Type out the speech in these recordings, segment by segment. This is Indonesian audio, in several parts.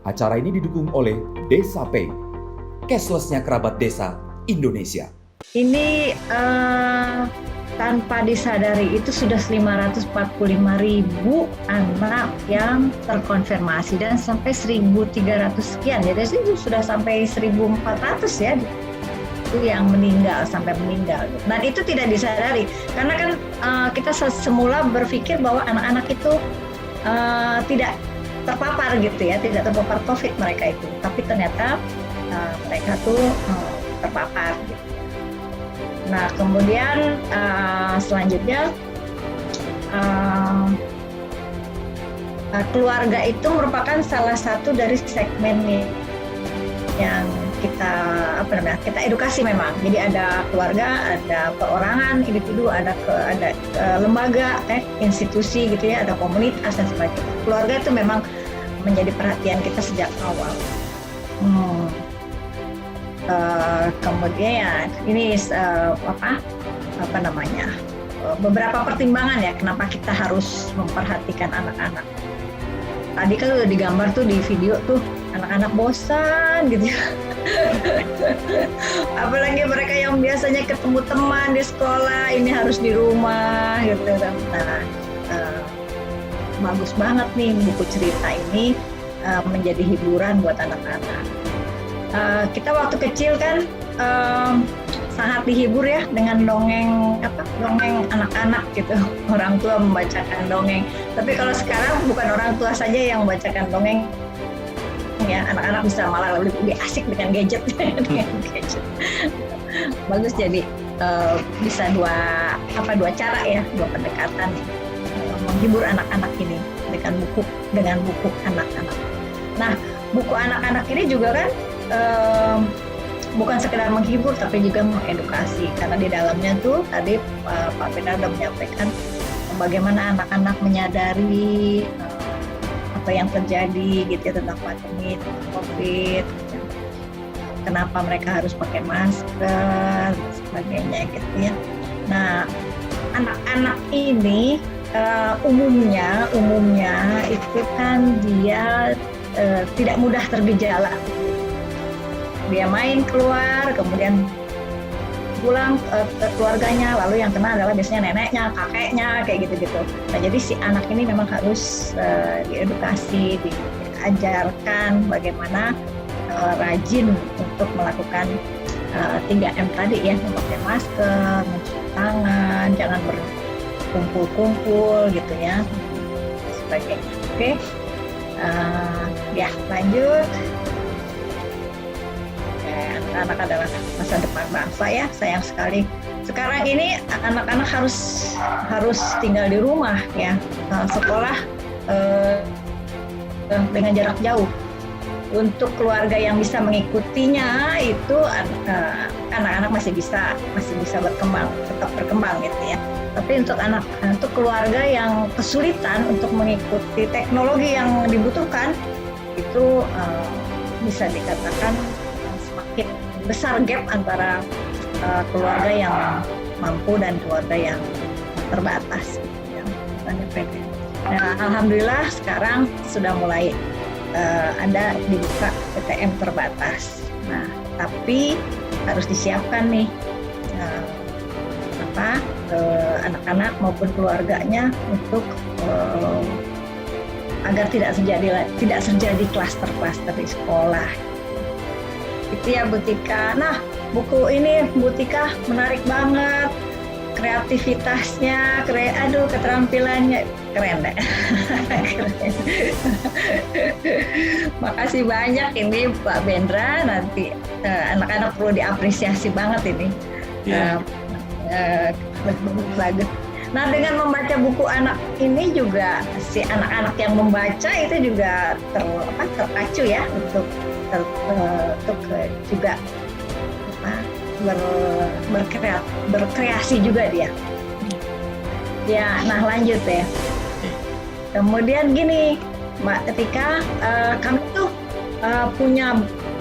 Acara ini didukung oleh Desa Pay, cashless-nya kerabat desa Indonesia. Ini tanpa disadari itu sudah 545.000 anak yang terkonfirmasi dan sampai 1.300 sekian. Jadi itu sudah sampai 1.400 ya itu yang meninggal, sampai meninggal. Dan itu tidak disadari karena kan kita semula berpikir bahwa anak-anak itu tidak terpapar gitu ya, tidak terpapar COVID mereka itu. Tapi ternyata mereka tuh terpapar gitu. Nah kemudian selanjutnya keluarga itu merupakan salah satu dari segmen yang kita edukasi memang. Jadi ada keluarga, ada perorangan, individu, ada lembaga, institusi gitu ya, ada komunitas dan sebagainya. Keluarga itu memang menjadi perhatian kita sejak awal. Kemudian ya ini beberapa pertimbangan ya kenapa kita harus memperhatikan anak-anak. Tadi kan udah digambar tuh di video tuh anak-anak bosan gitu ya. Apalagi mereka yang biasanya ketemu teman di sekolah, ini harus di rumah gitu. Nah, bagus banget nih buku cerita ini menjadi hiburan buat anak-anak. Kita waktu kecil kan sangat dihibur ya dengan dongeng anak-anak gitu. Orang tua membacakan dongeng. Tapi kalau sekarang bukan orang tua saja yang membacakan dongeng, ya anak-anak bisa malah lebih asik dengan gadget. Bagus, jadi bisa dua cara ya, dua pendekatan menghibur anak-anak ini dengan buku anak-anak. Nah, buku anak-anak ini juga kan bukan sekedar menghibur tapi juga mengedukasi, karena di dalamnya tuh tadi Pak Benda sudah menyampaikan bagaimana anak-anak menyadari apa yang terjadi gitu ya, tentang pandemi, tentang COVID, gitu. Kenapa mereka harus pakai masker dan sebagainya gitu ya. Nah, anak-anak ini umumnya itu kan dia tidak mudah tergejala. Dia main keluar, kemudian pulang ke keluarganya, lalu yang kena adalah biasanya neneknya, kakeknya, kayak gitu-gitu. Nah, jadi si anak ini memang harus diedukasi, diajarkan bagaimana rajin untuk melakukan 3M tadi ya, memakai masker, mencuci tangan, jangan berkumpul-kumpul gitu ya, sebagainya. Oke, ya lanjut. Anak adalah masa depan bangsa ya, sayang sekali. Sekarang ini anak-anak harus tinggal di rumah ya, sekolah dengan jarak jauh. Untuk keluarga yang bisa mengikutinya itu anak-anak masih bisa berkembang, tetap berkembang gitu ya. Tapi untuk keluarga yang kesulitan untuk mengikuti teknologi yang dibutuhkan itu bisa dikatakan semakin besar gap antara keluarga yang mampu dan keluarga yang terbatas. Nah, alhamdulillah sekarang sudah mulai ada dibuka PTM terbatas. Nah, tapi harus disiapkan nih anak-anak maupun keluarganya untuk agar tidak terjadi klaster-klaster di sekolah. Itu ya Bu Tika. Nah, buku ini Bu Tika menarik banget, kreativitasnya, keterampilannya keren deh. Makasih banyak ini Pak Bendra, nanti anak-anak perlu diapresiasi banget ini. Bagus. Nah, dengan membaca buku anak ini juga si anak-anak yang membaca itu juga terpacu ya untuk juga berkreasi juga dia. Ya, nah lanjut ya. Kemudian gini, Mbak Tika, kami tuh punya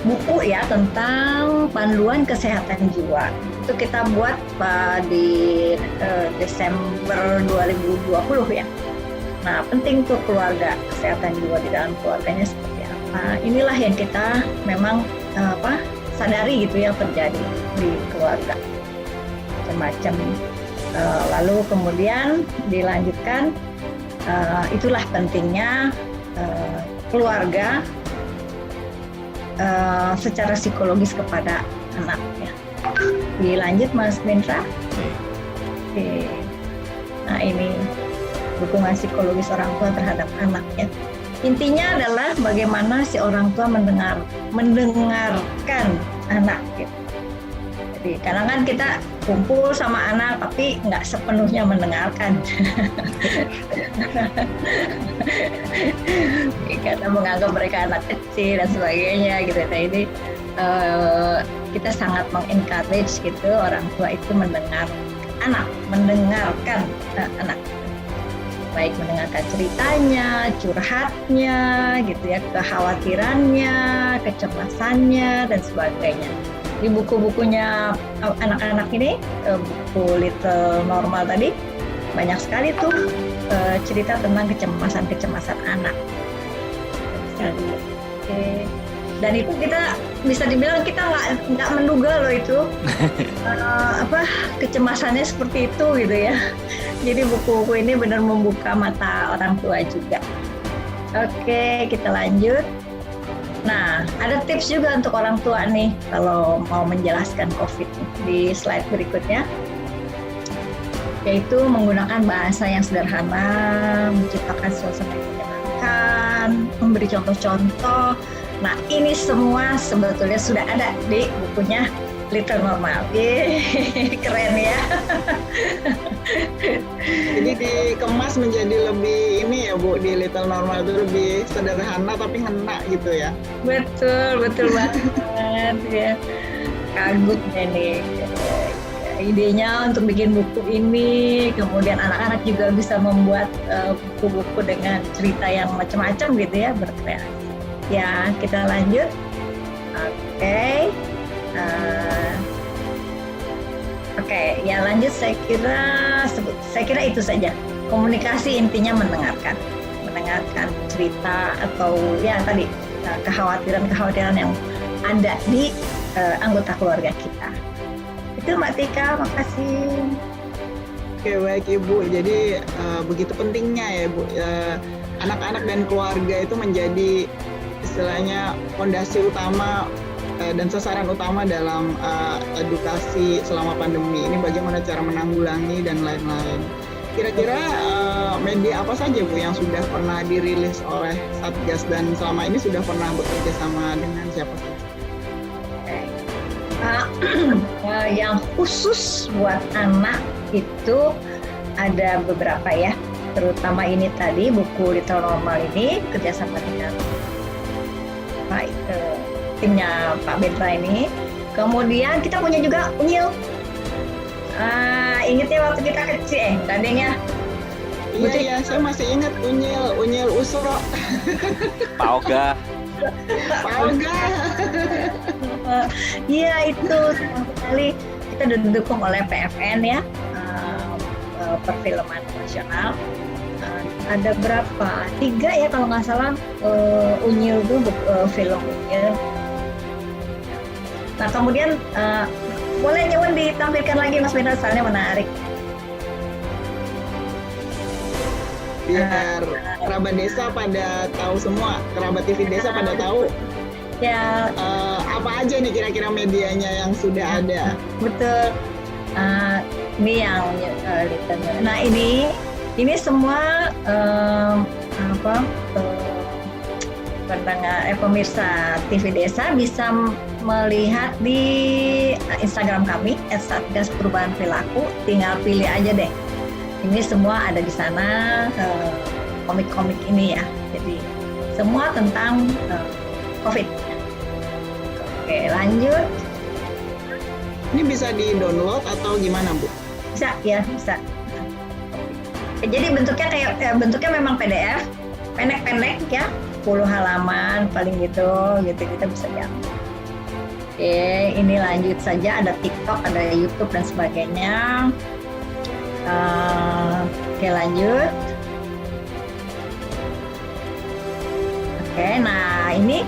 buku ya tentang panduan kesehatan jiwa. Itu kita buat di Desember 2020 ya. Nah, penting tuh keluarga, kesehatan jiwa di dalam keluarganya seperti apa. Nah, inilah yang kita memang sadari gitu ya terjadi di keluarga macam-macam. Lalu kemudian dilanjutkan, itulah pentingnya keluarga secara psikologis kepada anak ya. Dilanjut Mas Bendra. Oke. Nah ini dukungan psikologis orang tua terhadap anak ya. Intinya adalah bagaimana si orang tua mendengarkan anak gitu. Jadi kadang kan kita kumpul sama anak tapi nggak sepenuhnya mendengarkan. Karena menganggap mereka anak kecil dan sebagainya gitu. Nah ini kita sangat mengencourage gitu orang tua itu mendengarkan anak. Baik mendengarkan ceritanya, curhatnya, gitu ya, kekhawatirannya, kecemasannya dan sebagainya. Di buku-bukunya anak-anak ini, buku Little Normal tadi, banyak sekali tuh cerita tentang kecemasan anak. Oke. Dan itu kita bisa dibilang kita nggak menduga loh itu kecemasannya seperti itu gitu ya. Jadi buku-buku ini benar membuka mata orang tua juga. Oke, kita lanjut. Nah, ada tips juga untuk orang tua nih kalau mau menjelaskan COVID di slide berikutnya, yaitu menggunakan bahasa yang sederhana, menciptakan suasana yang menyenangkan, memberi contoh-contoh. Nah, ini semua sebetulnya sudah ada di bukunya Little Normal. Keren ya. Jadi dikemas menjadi lebih ini ya Bu, di Little Normal itu lebih sederhana tapi ngena gitu ya. Betul banget ya. Kagum ini idenya untuk bikin buku ini, kemudian anak-anak juga bisa membuat buku-buku dengan cerita yang macam-macam gitu ya, berkreasi. Ya, kita lanjut. Oke. Oke, ya lanjut saya kira itu saja. Komunikasi intinya mendengarkan cerita atau ya tadi kekhawatiran yang ada di anggota keluarga kita. Itu Mbak Tika, makasih. Oke, baik Ibu. Jadi begitu pentingnya ya Bu, anak-anak dan keluarga itu menjadi istilahnya fondasi utama dan sasaran utama dalam edukasi selama pandemi ini, bagaimana cara menanggulangi dan lain-lain. Kira-kira media apa saja Bu yang sudah pernah dirilis oleh Satgas dan selama ini sudah pernah bekerja sama dengan siapa saja? Yang khusus buat anak itu ada beberapa ya, terutama ini tadi buku Little Normal ini kerjasama dengan timnya Pak Bendra ini. Kemudian kita punya juga Unyil. Ingat ya waktu kita kecil, tadinya. Iya, saya masih ingat Unyil Usro. Pak Oga. Iya itu sekali kita didukung oleh PFN ya, Perfilman Nasional. Ada berapa? 3 ya kalau nggak salah, Unyil itu film Unyil. Nah kemudian boleh nyoba ditampilkan lagi Mas Bendra, soalnya menarik. Biar kerabat desa pada tahu semua, kerabat TV desa pada tahu. Ya. Apa aja nih kira-kira medianya yang sudah ada? Betul. Ini yang nah ini semua pemirsa TV Desa bisa melihat di Instagram kami @satgas perubahan perilaku. Tinggal pilih aja deh. Ini semua ada di sana, komik-komik ini ya. Jadi semua tentang COVID. Oke, lanjut. Ini bisa di-download atau gimana, Bu? Bisa, ya, bisa. Jadi bentuknya memang PDF, pendek-pendek ya, 10 halaman paling gitu kita bisa diambil. Oke, ini lanjut saja, ada TikTok, ada YouTube dan sebagainya. Oke, lanjut. Oke, nah ini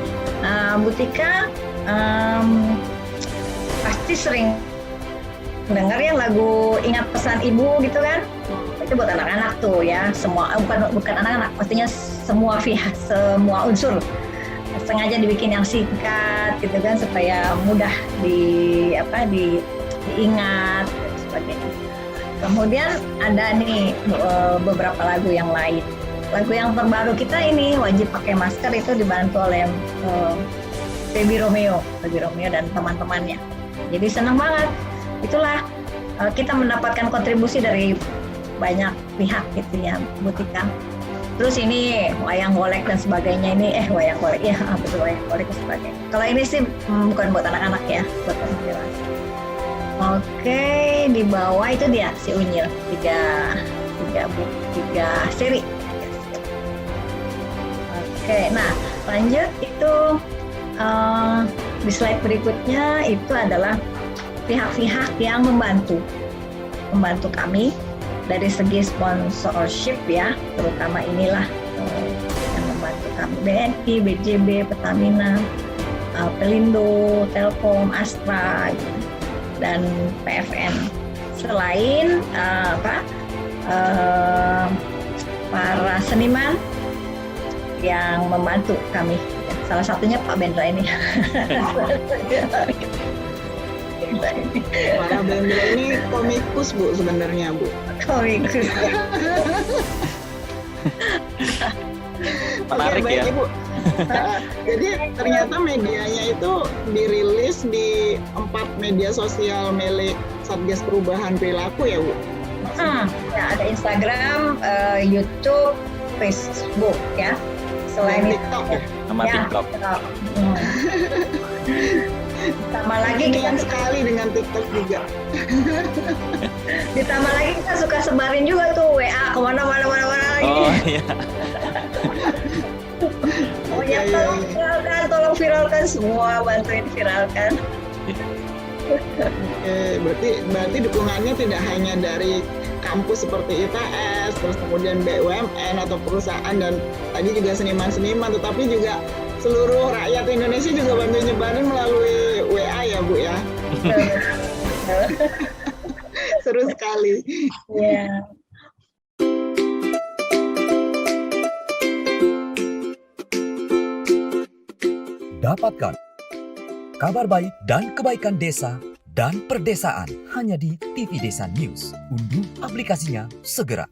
Bu Tika pasti sering dengar ya lagu Ingat Pesan Ibu gitu kan? Itu buat anak-anak tuh ya, semua bukan anak-anak, pastinya semua pihak, semua unsur sengaja dibikin yang singkat gitu kan supaya mudah diingat dan sebagainya. Kemudian ada nih beberapa lagu yang lain. Lagu yang terbaru kita ini Wajib Pakai Masker itu dibantu oleh Baby Romeo dan teman-temannya. Jadi senang banget. Itulah kita mendapatkan kontribusi dari banyak pihak gitu ya, Bu Tika. Terus ini wayang golek dan sebagainya ini, wayang golek ya, betul wayang golek dan sebagainya. Kalau ini sih bukan buat anak-anak ya, buat orang dewasa. Oke, di bawah itu dia si Unyil, tiga seri. Oke, nah lanjut itu di slide berikutnya itu adalah pihak-pihak yang membantu kami dari segi sponsorship ya, terutama inilah yang membantu kami BNI, BJB, Pertamina, Pelindo, Telkom, Astra gitu, dan PFN. Selain para seniman yang membantu kami, salah satunya Pak Bendra ini. Para Bendra ini komikus Bu sebenarnya Bu. Komikus. Menarik Oke, baik, ya. Ibu. Jadi ternyata medianya itu dirilis di 4 media sosial milik Satgas Perubahan Perilaku ya Bu. Ya, ada Instagram, YouTube, Facebook ya. Selain Dan itu TikTok ya. Sama TikTok. Ditambah lagi Ingin sekali dengan TikTok juga. Ditambah lagi kita suka sebarin juga tuh WA kemana-mana lagi. Oh iya. Oh ya, tolong viralkan semua, bantuin viralkan. Oke, berarti dukungannya tidak hanya dari kampus seperti ITS, terus kemudian BUMN atau perusahaan dan tadi juga seniman-seniman, tetapi juga seluruh rakyat Indonesia juga bantu nyebarin melalui WA ya Bu ya. Seru sekali. Ya. Dapatkan kabar baik dan kebaikan desa dan perdesaan hanya di TV Desa News. Unduh aplikasinya segera.